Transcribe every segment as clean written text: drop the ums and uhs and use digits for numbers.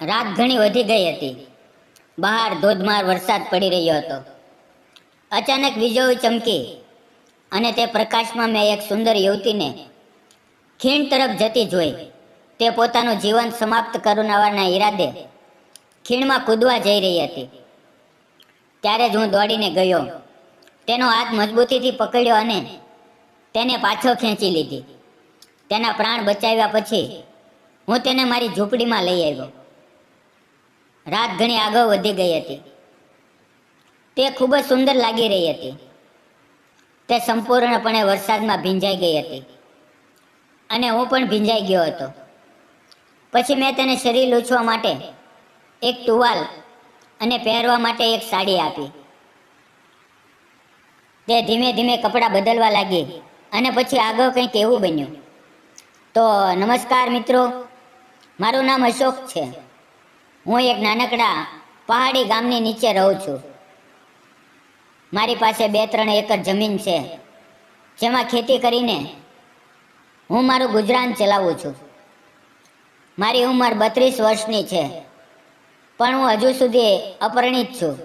રાત ઘણી વધી ગઈ હતી. બહાર ધોધમાર વરસાદ પડી રહ્યો હતો. અચાનક વીજળી ચમકી અને તે પ્રકાશમાં મેં એક સુંદર યુવતીને ખીણ તરફ જતી જોઈ. તે પોતાનું જીવન સમાપ્ત કરવાના ઈરાદે ખીણમાં કૂદવા જઈ રહી હતી. ત્યારે જ હું દોડીને ગયો, તેનો હાથ મજબૂતીથી પકડ્યો અને તેને પાછો ખેંચી લીધી. તેના પ્રાણ બચાવ્યા પછી હું તેને મારી ઝૂંપડીમાં લઈ આવ્યો. રાત ઘણી આગળ વધી ગઈ હતી. તે ખૂબ જ સુંદર લાગી રહી હતી. તે સંપૂર્ણપણે વરસાદમાં ભીંજાઈ ગઈ હતી અને હું પણ ભીંજાઈ ગયો હતો. પછી મેં તેને શરીર લૂછવા માટે એક ટુવાલ અને પહેરવા માટે એક સાડી આપી. તે ધીમે ધીમે કપડાં બદલવા લાગી અને પછી આગળ કંઈક એવું બન્યું. તો નમસ્કાર મિત્રો, મારું નામ અશોક છે. હું એક નાનકડા પહાડી ગામની નીચે રહું છું. મારી પાસે 2-3 એકર જમીન છે, જેમાં ખેતી કરીને હું મારું ગુજરાન ચલાવું છું. મારી ઉંમર 32 વર્ષની છે, પણ હું હજુ સુધી અપરિણિત છું.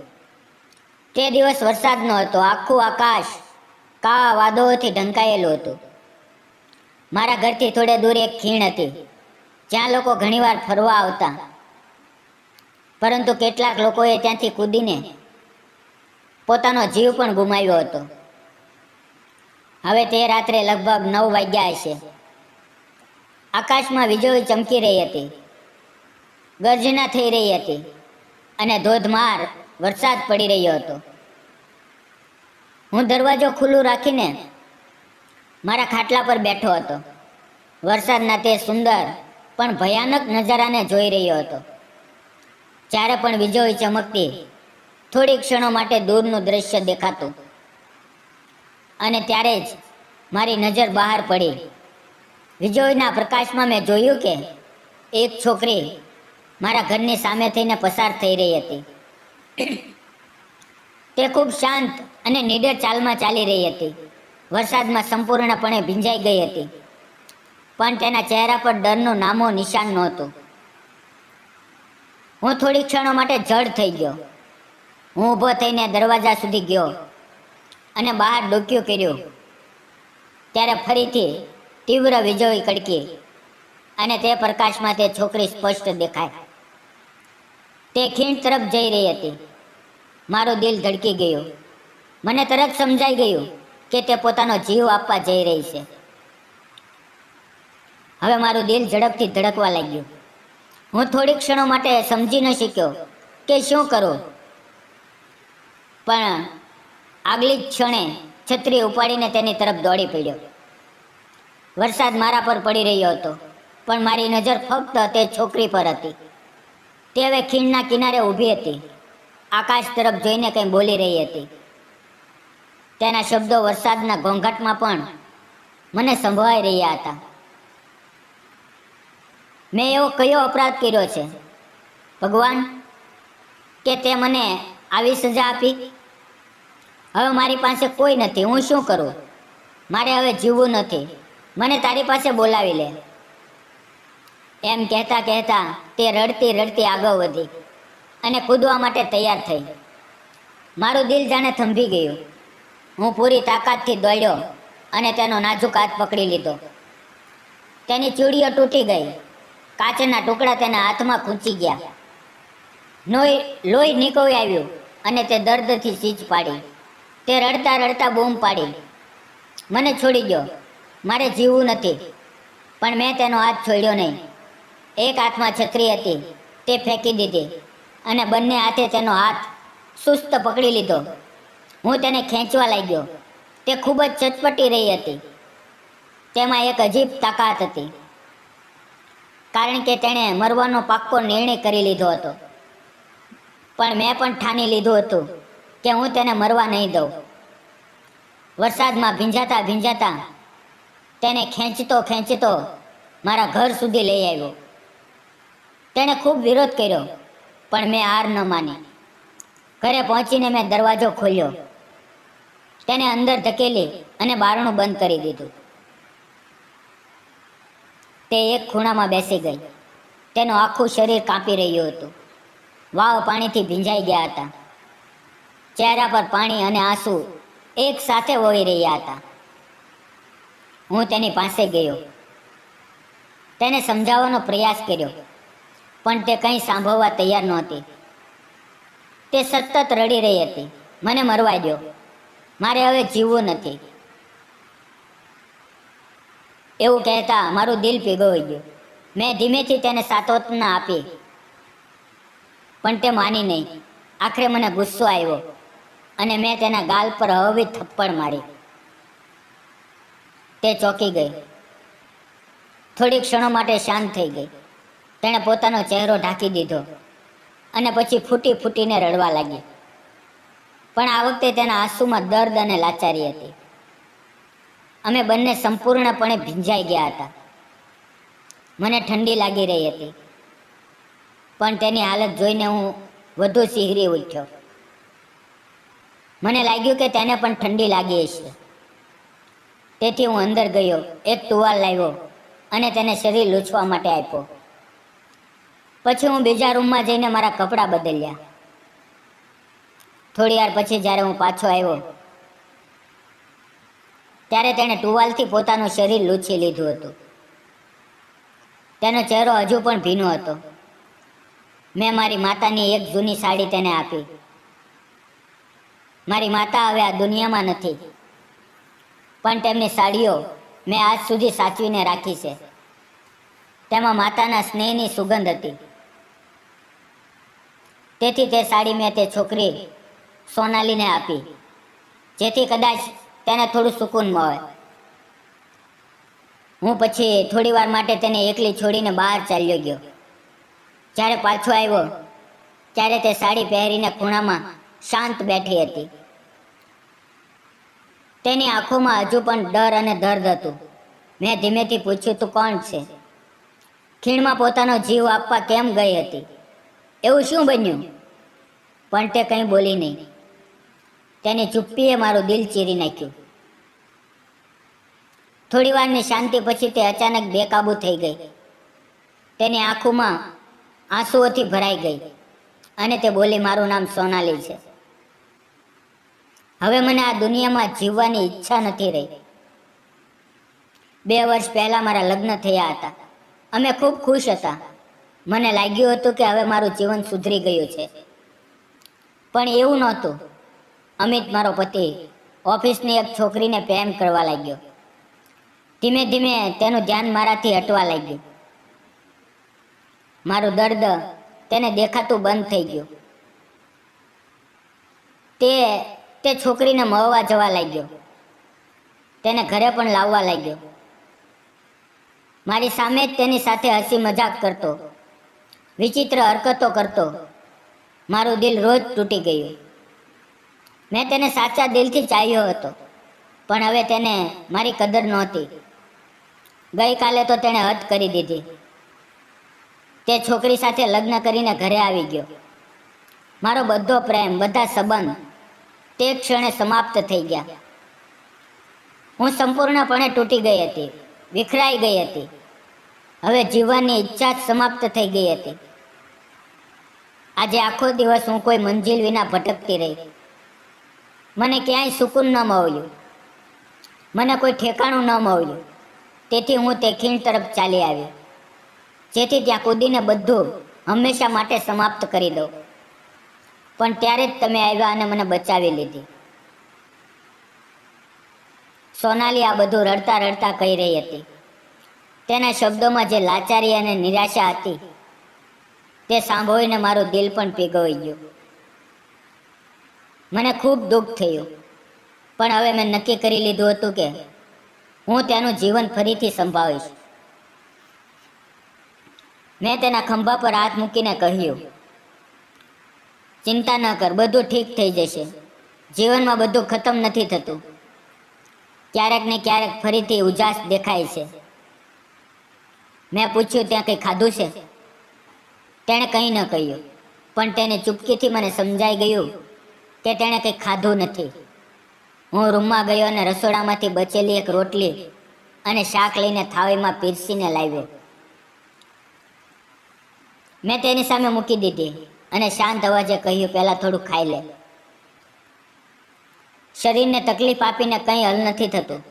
તે દિવસ વરસાદનો હતો. આખું આકાશ કાળા વાદળોથી ઢંકાયેલું હતું. મારા ઘરથી થોડે દૂર એક ખીણ હતી, જ્યાં લોકો ઘણીવાર ફરવા આવતા, પરંતુ કેટલાક લોકોએ ત્યાંથી કૂદીને પોતાનો જીવ પણ ગુમાવ્યો હતો. હવે તે રાત્રે લગભગ 9 વાગ્યા હશે. આકાશમાં વીજળી ચમકી રહી હતી, ગર્જના થઈ રહી હતી અને ધોધમાર વરસાદ પડી રહ્યો હતો. હું દરવાજો ખુલ્લું રાખીને મારા ખાટલા પર બેઠો હતો. વરસાદના તે સુંદર પણ ભયાનક નજારાને જોઈ રહ્યો હતો. જ્યારે પણ વીજળી ચમકતી, થોડી ક્ષણો માટે દૂરનું દ્રશ્ય દેખાતું અને ત્યારે જ મારી નજર બહાર પડી. વીજળીના પ્રકાશમાં મેં જોયું કે એક છોકરી મારા ઘરની સામે થઈને પસાર થઈ રહી હતી. તે ખૂબ શાંત અને નીડર ચાલમાં ચાલી રહી હતી. વરસાદમાં સંપૂર્ણપણે ભીંજાઈ ગઈ હતી, પણ તેના ચહેરા પર ડરનું નામો નિશાન નહોતું. હું થોડી ક્ષણો માટે જડ થઈ ગયો. હું ઊભો થઈને દરવાજા સુધી ગયો અને બહાર ડોકિયું કર્યું. ત્યારે ફરીથી તીવ્ર વીજળી કડકી અને તે પ્રકાશમાં તે છોકરી સ્પષ્ટ દેખાય. તે ખીણ તરફ જઈ રહી હતી. મારું દિલ ધડકી ગયું. મને તરત સમજાઈ ગયું કે તે પોતાનો જીવ આપવા જઈ રહી છે. હવે મારું દિલ ઝડપથી ધડકવા લાગ્યું. હું થોડી ક્ષણો માટે સમજી ન શક્યો કે શું કરું, પણ આગલી જ ક્ષણે છત્રી ઉપાડીને તેની તરફ દોડી પડ્યો. વરસાદ મારા પર પડી રહ્યો હતો, પણ મારી નજર ફક્ત તે છોકરી પર હતી. તે હવે ખીણના કિનારે ઊભી હતી, આકાશ તરફ જોઈને કંઈ બોલી રહી હતી. તેના શબ્દો વરસાદના ઘોંઘાટમાં પણ મને સંભળાઈ રહ્યા હતા. મેં એવો કયો અપરાધ કર્યો છે ભગવાન, કે તે મને આવી સજા આપી? હવે મારી પાસે કોઈ નથી, હું શું કરું? મારે હવે જીવવું નથી, મને તારી પાસે બોલાવી લે. એમ કહેતા કહેતા તે રડતી રડતી આગળ વધી અને કૂદવા માટે તૈયાર થઈ. મારું દિલ જાણે થંભી ગયું. હું પૂરી તાકાતથી દોડ્યો અને તેનો નાજુક હાથ પકડી લીધો. તેની ચૂડીઓ તૂટી ગઈ, કાચના ટુકડા તેના હાથમાં ખૂંચી ગયા. લોહી નીકળી આવ્યું અને તે દર્દથી ચીજ પાડી. તે રડતા રડતા બૂમ પાડી, મને છોડી દો, મારે જીવવું નથી. પણ મેં તેનો હાથ છોડ્યો નહીં. એક હાથમાં છત્રી હતી, તે ફેંકી દીધી અને બંને હાથે તેનો હાથ સુસ્ત પકડી લીધો. હું તેને ખેંચવા લાગ્યો. તે ખૂબ જ ચટપટી રહી હતી. તેમાં એક અજીબ તાકાત હતી, કારણ કે તેણે મરવાનો પાક્કો નિર્ણય કરી લીધો હતો. પણ મેં પણ ઠાની લીધું હતું કે હું તેને મરવા નહીં દઉં. વરસાદમાં ભીંજાતા ભીંજાતા તેને ખેંચતો ખેંચતો મારા ઘર સુધી લઈ આવ્યો. તેણે ખૂબ વિરોધ કર્યો, પણ મેં હાર ન માની. ઘરે પહોંચીને મેં દરવાજો ખોલ્યો, તેને અંદર ધકેલી અને બારણું બંધ કરી દીધું. તે એક ખૂણામાં બેસી ગઈ તેનું આખું શરીર કાંપી રહ્યું હતું. વાવ પાણીથી ભીંજાઈ ગયા હતા. ચહેરા પર પાણી અને આંસુ એક સાથે વહી રહ્યા હતા. હું તેની પાસે ગયો. તેને સમજાવવાનો પ્રયાસ કર્યો, પણ તે કંઈ સાંભળવા તૈયાર નહોતી. તે સતત રડી રહી હતી, મને મરવા દો, મારે હવે જીવવું નથી. એવું કહેતા મારું દિલ પીગળી ગયું. મેં ધીમેથી તેને સાંત્વના આપી, પણ તે માની નહીં. આખરે મને ગુસ્સો આવ્યો અને મેં તેના ગાલ પર હળવી થપ્પડ મારી. તે ચોંકી ગઈ. થોડી ક્ષણો માટે શાંત થઈ ગઈ. તેણે પોતાનો ચહેરો ઢાંકી દીધો અને પછી ફૂટી ફૂટીને રડવા લાગી. પણ આ વખતે તેના આંસુમાં દર્દ અને લાચારી હતી. અમે બંને સંપૂર્ણપણે ભીંજાઈ ગયા હતા. મને ઠંડી લાગી રહી હતી, પણ તેની હાલત જોઈને હું વધુ સિહરી ઉઠ્યો. મને લાગ્યું કે તેને પણ ઠંડી લાગી હશે. તેથી હું અંદર ગયો, એક ટુવાલ લાવ્યો અને તેને શરીર લૂછવા માટે આપ્યો. પછી હું બીજા રૂમમાં જઈને મારા કપડાં બદલ્યા. થોડી વાર પછી જ્યારે હું પાછો આવ્યો ત્યારે તેણે ટુવાલથી પોતાનું શરીર લૂછી લીધું હતું. તેનો ચહેરો હજુ પણ ભીનો હતો. મેં મારી માતાની એક જૂની સાડી તેને આપી. મારી માતા હવે આ દુનિયામાં નથી, પણ તેમની સાડીઓ મેં આજ સુધી સાચવીને રાખી છે. તેમાં માતાના સ્નેહની સુગંધ હતી. તેથી તે સાડી મેં તે છોકરી સોનાલીને આપી, જેથી કદાચ તેને થોડું સુકૂન મળે. હું પછી થોડી વાર માટે તેને એકલી છોડીને બહાર ચાલ્યો ગયો. જ્યારે પાછો આવ્યો ત્યારે તે સાડી પહેરીને ખૂણામાં શાંત બેઠી હતી. તેની આંખોમાં હજુ પણ ડર અને દર્દ હતું. મેં ધીમેથી પૂછ્યું, તું કોણ છે? ખીણમાં પોતાનો જીવ આપવા કેમ ગઈ હતી? એવું શું બન્યું? પણ તે કંઈ બોલી નહીં. તેની ચુપ્પીએ મારું દિલ ચીરી નાખ્યું. થોડી વારની શાંતિ પછી તે અચાનક બેકાબૂ થઈ ગઈ. તેની આંખોમાં આંસુઓથી ભરાઈ ગઈ અને તે બોલી, મારું નામ સોનાલી છે. હવે મને આ દુનિયામાં જીવવાની ઈચ્છા નથી રહી. 2 વર્ષ પહેલાં મારા લગ્ન થયા હતા. અમે ખૂબ ખુશ હતા. મને લાગ્યું હતું કે હવે મારું જીવન સુધરી ગયું છે, પણ એવું નહોતું. અમિત, મારો પતિ, ઓફિસની એક છોકરીને પ્રેમ કરવા લાગ્યો. ધીમે ધીમે તેનું ધ્યાન મારાથી હટવા લાગ્યું. મારું દર્દ તેને દેખાતું બંધ થઈ ગયું. તે છોકરીને મળવા જવા લાગ્યો. તેને ઘરે પણ લાવવા લાગ્યો. મારી સામે જ તેની સાથે હસી મજાક કરતો, વિચિત્ર હરકતો કરતો. મારું દિલ રોજ તૂટી ગયું. મેં તેને સાચા દિલથી ચાહ્યો હતો, પણ હવે તેને મારી કદર નહોતી. ગઈકાલે તો તેણે હદ કરી દીધી. તે છોકરી સાથે લગ્ન કરીને ઘરે આવી ગયો. મારો બધો પ્રેમ, બધા સંબંધ તે ક્ષણે સમાપ્ત થઈ ગયા. હું સંપૂર્ણપણે તૂટી ગઈ હતી, વિખરાઈ ગઈ હતી. હવે જીવવાની ઈચ્છા જ સમાપ્ત થઈ ગઈ હતી. આજે આખો દિવસ હું કોઈ મંજિલ વિના ભટકતી રહી. મને ક્યાંય સુકૂન ન મળ્યું, મને કોઈ ઠેકાણું ન મળ્યું. તેથી હું તે ખીણ તરફ ચાલી આવી, જેથી ત્યાં કૂદીને બધું હંમેશા માટે સમાપ્ત કરી દઉં. પણ ત્યારે જ તમે આવ્યા અને મને બચાવી લીધી. સોનાલી આ બધું રડતા રડતા કહી રહી હતી. તેના શબ્દોમાં જે લાચારી અને નિરાશા હતી તે સાંભળીને મારું દિલ પણ પીગળી ગયું. મને ખૂબ દુઃખ થયું, પણ હવે મેં નક્કી કરી લીધું હતું કે હું તેનું જીવન ફરીથી સંભાળીશ. મેં તેના ખંભા પર હાથ મૂકીને કહ્યું, ચિંતા ન કર, બધું ઠીક થઈ જશે. જીવનમાં બધું ખતમ નથી થતું. ક્યારેક ને ક્યારેક ફરીથી ઉજાસ દેખાય છે. મેં પૂછ્યું, ત્યાં કંઈ ખાધું છે? તેણે કંઈ ન કહ્યું, પણ તેને ચૂપકીથી મને સમજાઈ ગયું કે તેણે કંઈ ખાધું નથી. હું રૂમમાં ગયો અને રસોડામાંથી બચેલી એક રોટલી અને શાક લઈને થાળીમાં પીરસીને લાવ્યો. મેં તેની સામે મૂકી દીધી અને શાંત અવાજે કહ્યું, પહેલાં થોડું ખાઈ લે. શરીરને તકલીફ આપીને કંઈ હલ નથી થતું.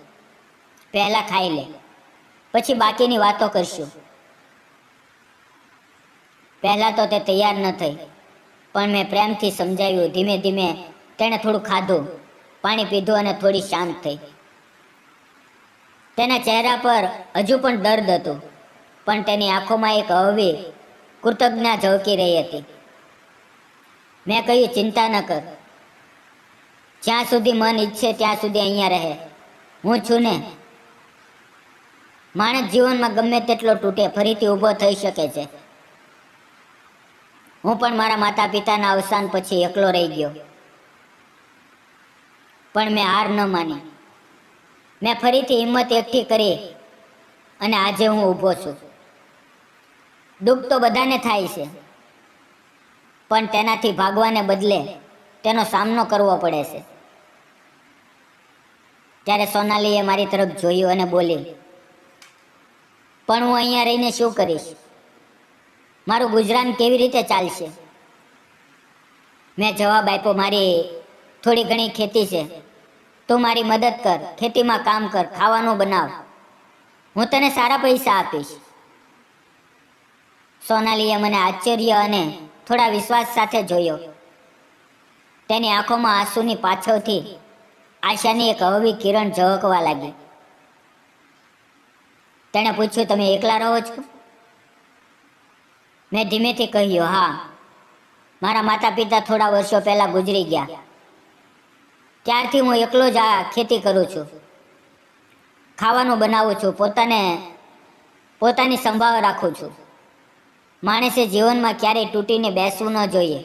પહેલાં ખાઈ લે, પછી બાકીની વાતો કરશું. પહેલાં તો તે તૈયાર ન થઈ, પણ મેં પ્રેમથી સમજાવ્યું. ધીમે ધીમે તેણે થોડું ખાધું, પાણી પીધું અને થોડી શાંત થઈ. તેના ચહેરા પર હજુ પણ દર્દ હતું, પણ તેની આંખોમાં એક હળવી કૃતજ્ઞતા ઝળકી રહી હતી. મેં કહ્યું, ચિંતા ન કર. જ્યાં સુધી મન ઈચ્છે ત્યાં સુધી અહીંયા રહે. હું છું ને. માણસ જીવનમાં ગમે તેટલો તૂટે ફરીથી ઊભો થઈ શકે છે. હું પણ મારા માતા પિતાના અવસાન પછી એકલો રહી ગયો, પણ મેં હાર ન માની. મેં ફરીથી હિંમત એકઠી કરી અને આજે હું ઊભો છું. દુઃખ તો બધાને થાય છે, પણ તેનાથી ભાગવાને બદલે તેનો સામનો કરવો પડે છે. ત્યારે સોનાલીએ મારી તરફ જોયું અને બોલી, પણ હું અહીંયા રહીને શું કરીશ? મારું ગુજરાન કેવી રીતે ચાલશે? મેં જવાબ આપ્યો, મારી થોડી ઘણી ખેતી છે. તું મારી મદદ કર, ખેતીમાં કામ કર, ખાવાનું બનાવ. હું તને સારા પૈસા આપીશ. સોનાલીએ મને આશ્ચર્ય અને થોડા વિશ્વાસ સાથે જોયો. તેની આંખોમાં આંસુની પાછળથી આશાની એક હળવી કિરણ ઝળકવા લાગી. તેણે પૂછ્યું, તમે એકલા રહો છો? મેં ધીમેથી કહ્યું, હા. મારા માતા પિતા થોડા વર્ષો પહેલાં ગુજરી ગયા. ત્યારથી હું એકલો જ આ ખેતી કરું છું, ખાવાનું બનાવું છું, પોતાની સંભાળ રાખું છું. માણસે જીવનમાં ક્યારેય તૂટીને બેસવું ન જોઈએ.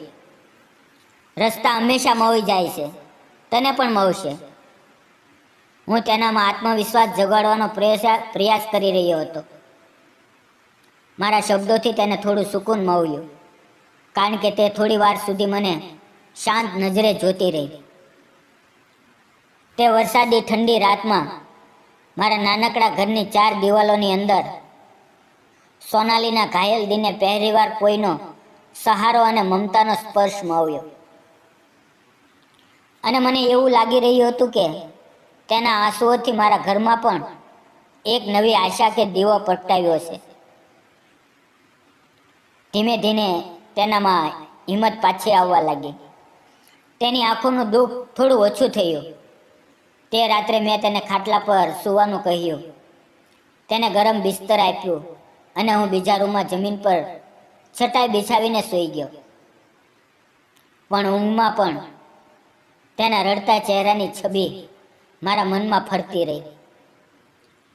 રસ્તા હંમેશા મળી જાય છે, તને પણ મળશે. હું તેનામાં આત્મવિશ્વાસ જગાડવાનો પ્રયાસ કરી રહ્યો હતો. મારા શબ્દોથી તેને થોડું સુકૂન મળ્યું, કારણ કે તે થોડી વાર સુધી મને શાંત નજરે જોતી રહી. તે વરસાદી ઠંડી રાતમાં મારા નાનકડા ઘરની 4 દિવાલોની અંદર સોનાલીના ઘાયલ દિને પહેલીવાર કોઈનો સહારો અને મમતાનો સ્પર્શ મળ્યો. અને મને એવું લાગી રહ્યું હતું કે તેના આંસુઓથી મારા ઘરમાં પણ એક નવી આશા કે દીવો પ્રગટાવ્યો છે. ધીમે ધીમે તેનામાં હિંમત પાછી આવવા લાગી. તેની આંખોનું દુઃખ થોડું ઓછું થયું. તે રાત્રે મેં તેને ખાટલા પર સૂવાનું કહ્યું, તેને ગરમ બિસ્તર આપ્યું અને હું બીજા રૂમમાં જમીન પર ચટાઈ બિછાવીને સૂઈ ગયો. પણ ઊંઘમાં પણ તેના રડતા ચહેરાની છબી મારા મનમાં ફરતી રહી.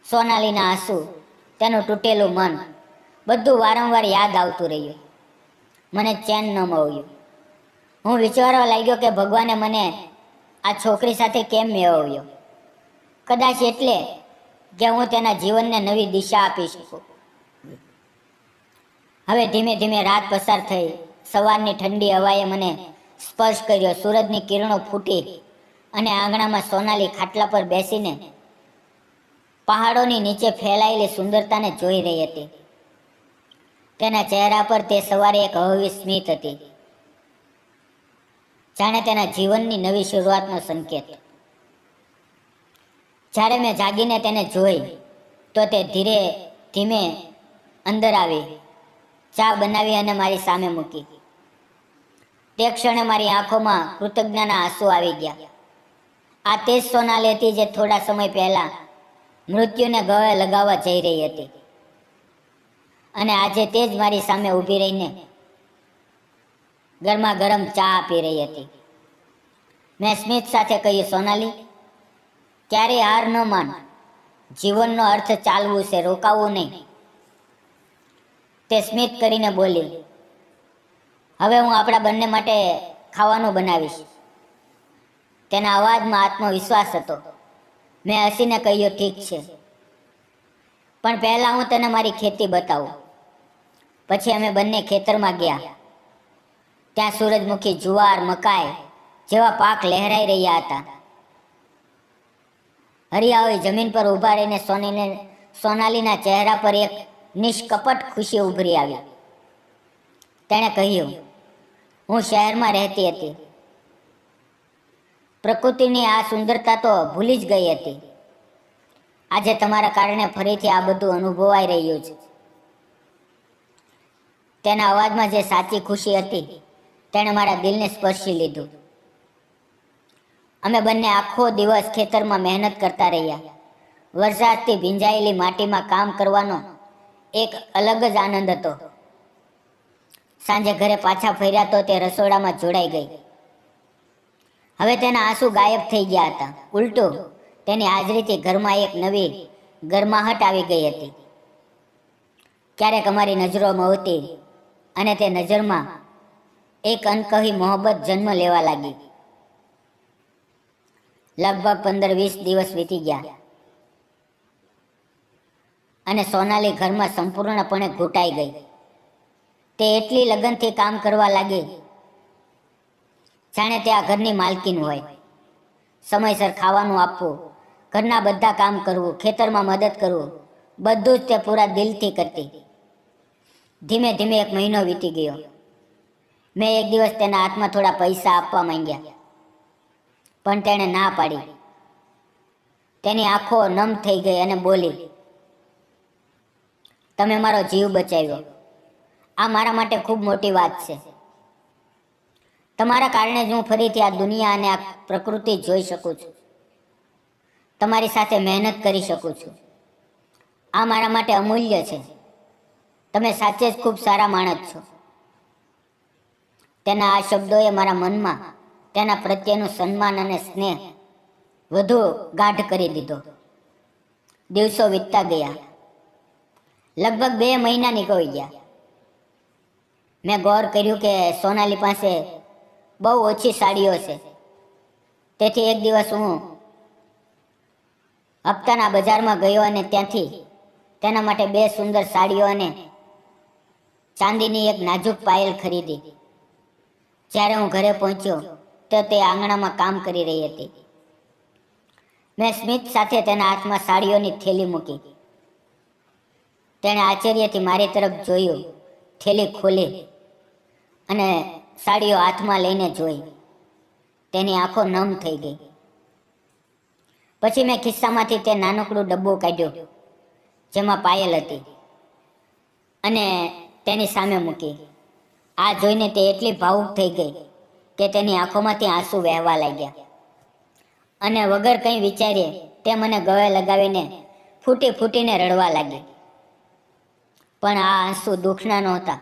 સોનાલીના આંસુ, તેનું તૂટેલું મન, બધું વારંવાર યાદ આવતું રહ્યું. મને ચેન ન મળ્યું. હું વિચારવા લાગ્યો કે ભગવાને મને આ છોકરી સાથે કેમ મેળવ્યો? કદાચ એટલે કે હું તેના જીવનને નવી દિશા આપી શકું. હવે ધીમે ધીમે રાત પસાર થઈ. સવારની ઠંડી હવાએ મને સ્પર્શ કર્યો. સૂરજની કિરણો ફૂટી અને આંગણામાં સોનાલી ખાટલા પર બેસીને પહાડોની નીચે ફેલાયેલી સુંદરતાને જોઈ રહી હતી. તેના ચહેરા પર તે સવારે એક હળવી સ્મિત હતી, જાણે તેના જીવનની નવી શરૂઆતનો સંકેત. જ્યારે મેં જાગીને તેને જોઈ તો તે ધીમે અંદર આવી, ચા બનાવી અને મારી સામે મૂકી. તે ક્ષણે મારી આંખોમાં કૃતજ્ઞતાના આંસુ આવી ગયા. આ તે જ સોનાલી હતી જે થોડા સમય પહેલા મૃત્યુને ગળે લગાવવા જઈ રહી હતી, અને આજે તે જ મારી સામે ઊભી રહીને ગરમા ગરમ ચા આપી રહી હતી. મેં સ્મિત સાથે કહ્યું, સોનાલી, ક્યારેય હાર ન માન. જીવનનો અર્થ ચાલવું છે, રોકાવું નહીં. તે સ્મિત કરીને બોલી, હવે હું આપણા બંને માટે ખાવાનું બનાવીશ. તેના અવાજમાં આત્મવિશ્વાસ હતો. મેં હસીને કહ્યું, ઠીક છે, પણ પહેલાં હું તને મારી ખેતી બતાવું. પછી અમે બંને ખેતરમાં ગયા. ત્યાં સૂરજમુખી, જુવાર, મકાઈ જેવા પાક લહેરાઈ રહ્યા હતા. હરિયાળી જમીન પર ઊભા રહીને સોનાલીના ચહેરા પર એક નિષ્કપટ ખુશી ઉભરી આવી. તેણે કહ્યું, હું શહેરમાં રહેતી હતી. પ્રકૃતિની આ સુંદરતા તો ભૂલી જ ગઈ હતી. આજે તમારા કારણે ફરીથી આ બધું અનુભવાઈ રહ્યું છે. તેના અવાજમાં જે સાચી ખુશી હતી તેણે મારા દિલને સ્પર્શી લીધું. અમે બંને આખો દિવસ ખેતરમાં મહેનત કરતા રહ્યા. વરસાદથી ભીંજાયેલી માટીમાં કામ કરવાનો એક અલગ જ આનંદ હતો. સાંજે ઘરે પાછા ફર્યા તો તે રસોડામાં જોડાઈ ગઈ. હવે તેના આંસુ ગાયબ થઈ ગયા હતા. ઉલટું તેની હાજરીથી ઘરમાં એક નવી ગરમાહટ આવી ગઈ હતી. ક્યારેક અમારી નજરો મહતી અને તે નજરમાં એક અનકહી મોહબ્બત જન્મ લેવા લાગી. લગભગ 15-20 દિવસ વીતી ગયા અને સોનાલી ઘરમાં સંપૂર્ણપણે ઘૂંટાઈ ગઈ. તે એટલી લગનથી કામ કરવા લાગી જાણે તે આ ઘરની માલકીન હોય. સમયસર ખાવાનું આપવું, ઘરના બધા કામ કરવું, ખેતરમાં મદદ કરવું, બધું જ તે પૂરા દિલથી કરતી. ધીમે ધીમે 1 મહિનો વીતી ગયો. મેં એક દિવસ તેના હાથમાં થોડા પૈસા આપવા માંગ્યા, પણ તેણે ના પાડી. તેની આંખો નમ થઈ ગઈ અને બોલી, તમે મારો જીવ બચાવ્યો. આ મારા માટે ખૂબ મોટી વાત છે. તમારા કારણે જ હું ફરીથી આ દુનિયા અને આ પ્રકૃતિ જોઈ શકું છું. તમારી સાથે મહેનત કરી શકું છું. આ મારા માટે અમૂલ્ય છે. તમે સાચે જ ખૂબ સારા માણસ છો. તેના આ શબ્દોએ મારા મનમાં તેના પ્રત્યેનું સન્માન અને સ્નેહ વધુ ગાઢ કરી દીધો. દિવસો વીતતા ગયા. લગભગ 2 મહિના નીકળી ગયા. મેં ગૌર કર્યું કે સોનાલી પાસે બહુ ઓછી સાડીઓ છે. તેથી એક દિવસ હું હપ્તાના બજારમાં ગયો અને ત્યાંથી તેના માટે 2 સુંદર સાડીઓ અને ચાંદીની એક નાજુક પાયલ ખરીદી. જ્યારે હું ઘરે પહોંચ્યો તો તે આંગણામાં કામ કરી રહી હતી. મેં સ્મિત સાથે તેના હાથમાં સાડીઓની થેલી મૂકી. તેણે આશ્ચર્યથી મારી તરફ જોયું, થેલી ખોલી અને સાડીઓ હાથમાં લઈને જોઈ. તેની આંખો નમ થઈ ગઈ. પછી મેં ખિસ્સામાંથી તે નાનકડું ડબ્બો કાઢ્યો જેમાં પાયલ હતી અને તેની સામે મૂકી. આ જોઈને તે એટલી ભાવુક થઈ ગઈ કે તેની આંખોમાંથી આંસુ વહેવા લાગ્યા અને વગર કંઈ વિચારીએ તે મને ગળે લગાવીને ફૂટી ફૂટીને રડવા લાગી. પણ આ આંસુ દુઃખના નહોતા,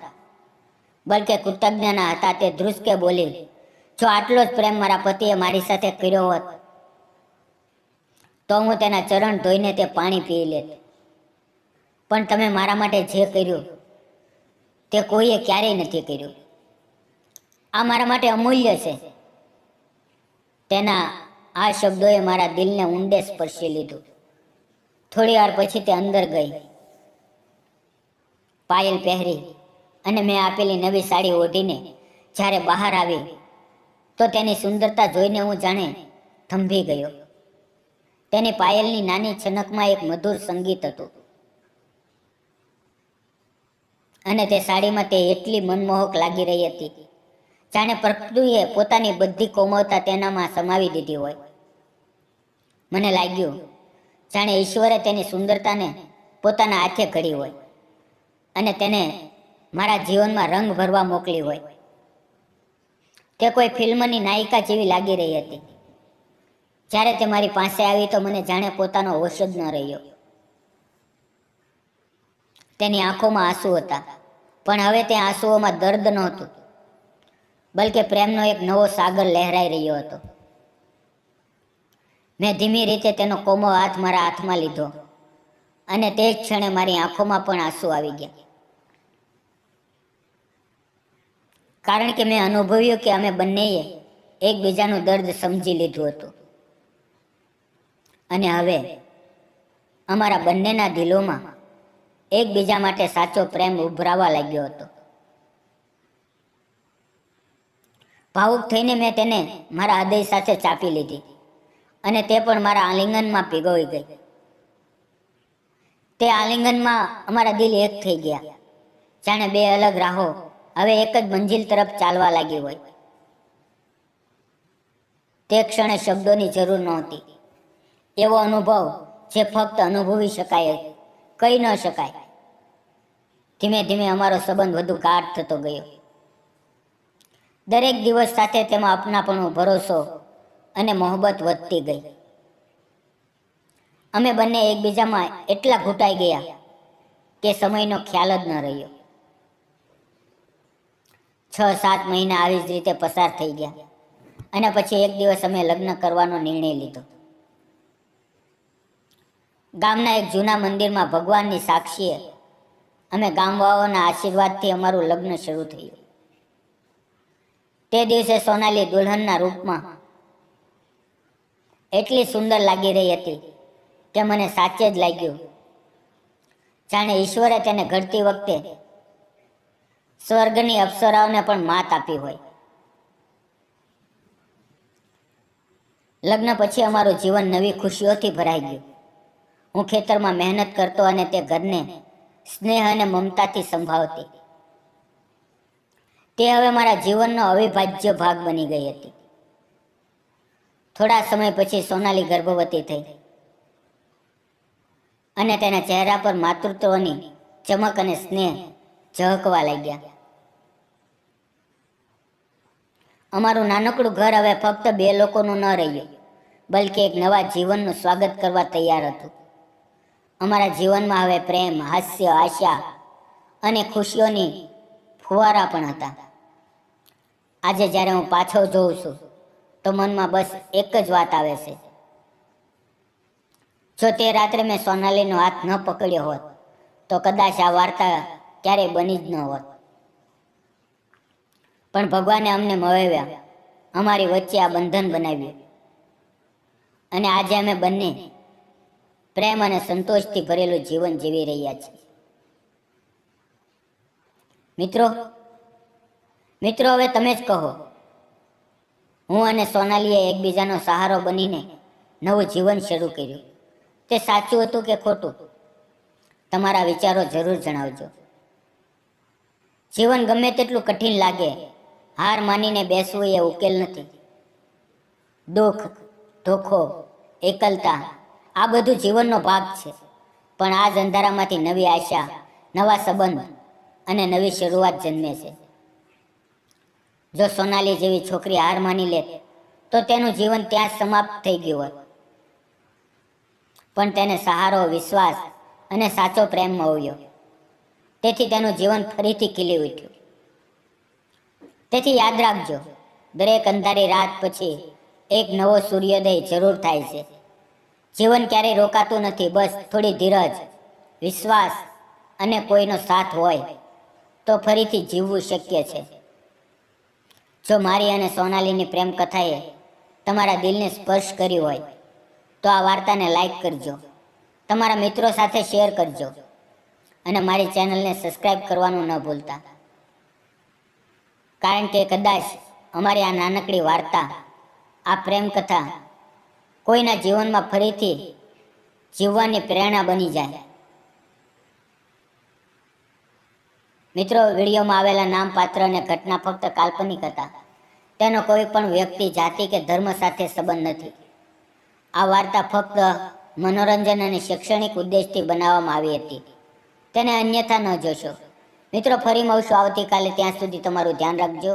બલકે કૃતજ્ઞના હતા. તે ધ્રુસકે બોલી, જો આટલો જ પ્રેમ મારા પતિએ મારી સાથે કર્યો હોત તો હું તેના ચરણ ધોઈને તે પાણી પી લેત. પણ તમે મારા માટે જે કર્યું તે કોઈએ ક્યારેય નથી કર્યું. આ મારા માટે અમૂલ્ય છે. તેના આ શબ્દોએ મારા દિલને ઊંડે સ્પર્શી લીધું. થોડી વાર પછી તે અંદર ગઈ, પાયલ પહેરી અને મેં આપેલી નવી સાડી ઓઢીને જ્યારે બહાર આવી તો તેની સુંદરતા જોઈને હું જાણે થંભી ગયો. તેની પાયલની નાની છનકમાં એક મધુર સંગીત હતું અને તે સાડીમાં તે એટલી મનમોહક લાગી રહી હતી જાણે પ્રકૃતિએ પોતાની બધી કોમળતા તેનામાં સમાવી દીધી હોય. મને લાગ્યું જાણે ઈશ્વરે તેની સુંદરતાને પોતાના હાથે ઘડી હોય અને તેને મારા જીવનમાં રંગ ભરવા મોકલી હોય. તે કોઈ ફિલ્મની નાયિકા જેવી લાગી રહી હતી. જ્યારે તે મારી પાસે આવી તો મને જાણે પોતાનો હોશ જ ન રહ્યો. તેની આંખોમાં આંસુ હતા, પણ હવે તે આંસુઓમાં દર્દ નહોતું, બલકે પ્રેમનો એક નવો સાગર લહેરાઈ રહ્યો હતો. મેં ધીમી રીતે તેનો કોમળ હાથ મારા હાથમાં લીધો અને તે જ ક્ષણે મારી આંખોમાં પણ આંસુ આવી ગયા. કારણ કે મેં અનુભવ્યું કે અમે બંનેએ એકબીજાનું દર્દ સમજી લીધું હતું અને હવે અમારા બંનેના દિલોમાં એકબીજા માટે સાચો પ્રેમ ઉભરાવા લાગ્યો હતો. ભાવુક થઈને મેં તેને મારા હૃદય સાથે ચાપી લીધી અને તે પણ મારા આલિંગનમાં પીગળી ગઈ. તે આલિંગનમાં અમારા દિલ એક થઈ ગયા, જાણે 2 અલગ રાહો હવે એક જ મંજિલ તરફ ચાલવા લાગી હોય. તે ક્ષણે શબ્દોની જરૂર નહોતી. એવો અનુભવ જે ફક્ત અનુભવી શકાય, કહી ન શકાય. ધીમે ધીમે અમારો સંબંધ વધુ ગાઢ થતો ગયો. દરેક દિવસ સાથે તેમાં અપનાપણું, ભરોસો અને મોહબ્બત વધતી ગઈ. અમે બંને એકબીજામાં એટલા ઘૂંટાઈ ગયા કે સમયનો ખ્યાલ જ ન રહ્યો. 6-7 મહિના આવી જ રીતે પસાર થઈ ગયા અને પછી એક દિવસ અમે લગ્ન કરવાનો નિર્ણય લીધો. ગામના એક જૂના મંદિરમાં ભગવાનની સાક્ષીએ અમે ગામવાળાઓના આશીર્વાદથી અમારું લગ્ન શરૂ થયું. તે દિવસે સોનાલી દુલ્હનના રૂપમાં એટલી સુંદર લાગી રહી હતી કે મને સાચે જ લાગ્યું જાણે ઈશ્વરે તેને ઘડતી વખતે સ્વર્ગની અપ્સરાઓને પણ માત આપી હોય. લગ્ન પછી અમારું જીવન નવી ખુશીઓથી ભરાઈ ગયું. હું ખેતરમાં મહેનત કરતો અને તે ઘરને સ્નેહ અને મમતાથી સંભાળતી. તે હવે મારા જીવનનો અવિભાજ્ય ભાગ બની ગઈ હતી. થોડા સમય પછી સોનાલી ગર્ભવતી થઈ અને તેના ચહેરા પર માતૃત્વની ચમક અને સ્નેહ ઝળકવા લાગ્યા. અમારું નાનકડું ઘર હવે ફક્ત 2 લોકોનું ન રહ્યું, બલકે એક નવા જીવનનું સ્વાગત કરવા તૈયાર હતું. અમારા જીવનમાં હવે પ્રેમ, હાસ્ય, આશા અને ખુશીઓની ફુવારા પણ હતા. આજે જ્યારે હું પાછો જોઉં છું તો મનમાં બસ એક જ વાત આવે છે. જો તે રાત્રે મેં સોનાલીનો હાથ ન પકડ્યો હોત તો કદાચ આ વાર્તા ક્યારેય બની જ ન હોત. પણ ભગવાને અમને મળવ્યા, અમારી વચ્ચે આ બંધન બનાવ્યું અને આજે અમે બંને પ્રેમ અને સંતોષથી ભરેલું જીવન જીવી રહ્યા છીએ. મિત્રો હવે તમે જ કહો, હું અને સોનાલીએ એકબીજાનો સહારો બનીને નવું જીવન શરૂ કર્યું. તે સાચું હતું કે ખોટું? તમારા વિચારો જરૂર જણાવજો. જીવન ગમે તેટલું કઠિન લાગે, હાર માનીને બેસવું એ ઉકેલ નથી. દુઃખ, ધોખો, એકલતા, આ બધું જીવનનો ભાગ છે. પણ આ જ અંધારામાંથી નવી આશા, નવા સંબંધ અને નવી શરૂઆત જન્મે છે. જો સોનાલી જેવી છોકરી હાર માની લે તો તેનું જીવન ત્યાં સમાપ્ત થઈ ગયું હોત. પણ તેને સહારો, વિશ્વાસ અને સાચો પ્રેમ મળ્યો. તેથી તેનું જીવન ફરીથી ખીલી ઉઠ્યું. તેથી યાદ રાખજો, દરેક અંધારી રાત પછી એક નવો સૂર્યોદય જરૂર થાય છે. જીવન ક્યારેય રોકાતું નથી. બસ થોડી ધીરજ, વિશ્વાસ અને કોઈનો સાથ હોય તો ફરીથી જીવવું શક્ય છે. જો મારી અને સોનાલીની પ્રેમ કથાએ તમારા દિલને સ્પર્શ કર્યું હોય તો આ વાર્તાને લાઈક કરજો, તમારા મિત્રો સાથે શેર કરજો અને મારી ચેનલને સબસ્ક્રાઈબ કરવાનું ન ભૂલતા. કારણ કે કદાચ અમારી આ નાનકડી વાર્તા, આ પ્રેમ કથા કોઈના જીવનમાં ફરીથી જીવવાની પ્રેરણા બની જાય. મિત્રો, વિડીયોમાં આવેલા નામ, પાત્ર અને ઘટના ફક્ત કાલ્પનિક હતા. તેનો કોઈ પણ વ્યક્તિ, જાતિ કે ધર્મ સાથે સંબંધ નથી. આ વાર્તા ફક્ત મનોરંજન અને શૈક્ષણિક ઉદ્દેશથી બનાવવામાં આવી હતી. તેને અન્યથા ન જોશો. મિત્રો, ફરી મળશું આવતીકાલે. ત્યાં સુધી તમારું ધ્યાન રાખજો.